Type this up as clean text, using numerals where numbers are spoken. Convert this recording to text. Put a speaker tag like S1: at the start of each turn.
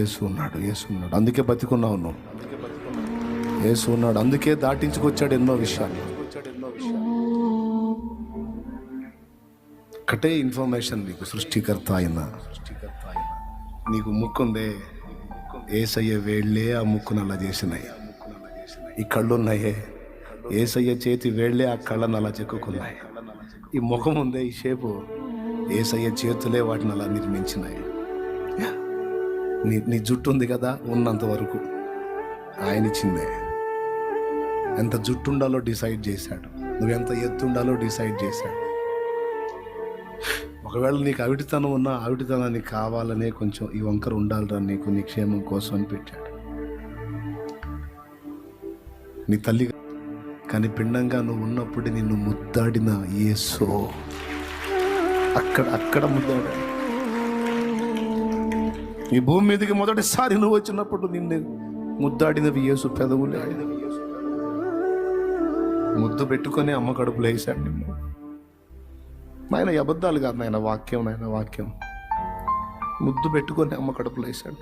S1: యేసు ఉన్నాడు, యేసు ఉన్నాడు, అందుకే బతికున్నావు నువ్వు. యేసు ఉన్నాడు, అందుకే దాటించుకొచ్చాడు ఎన్నో విషయాలు. ఒకటే ఇన్ఫర్మేషన్ నీకు, సృష్టికర్త అయిన నీకు ముక్కుందే, యేసయ్య వేళ్ళే ఆ ముక్కును అలా చేసినాయి. ఈ కళ్ళున్నాయే, యేసయ్య చేతి వేళ్ళే ఆ కళ్ళను అలా చెక్కుకున్నాయి. ఈ ముఖం ఉందే, ఈ షేపు, యేసయ్య చేతులే వాటిని అలా నిర్మించినాయి. నీ జుట్టు ఉంది కదా, ఉన్నంత వరకు ఆయన ఇచ్చిందే. ఎంత జుట్టు ఉండాలో డిసైడ్ చేశాడు, నువ్వెంత ఎత్తు ఉండాలో డిసైడ్ చేశాడు. ఒకవేళ నీకు అవిటితనం ఉన్నా, అవిటితనాన్ని కావాలనే కొంచెం ఈ వంకర ఉండాలిరా నీకు, నీ క్షేమం కోసం అని పెట్టాడు. నీ తల్లి కానీ పిండంగా నువ్వు ఉన్నప్పుడు నిన్ను ముద్దాడిన యేసో అక్కడ ముద్దాడాడు. ఈ భూమి మీదకి మొదటిసారి నువ్వు వచ్చినప్పుడు నిన్ను ముద్దాడినవి యేసు పెదవులే. ముద్దు పెట్టుకొని అమ్మ కడుపులో వేసాడు నిన్ను. నాయన అబద్ధాలు కాదు నాయన, వాక్యం నాయన, వాక్యం. ముద్దు పెట్టుకొని అమ్మ కడుపులో వేసాడు.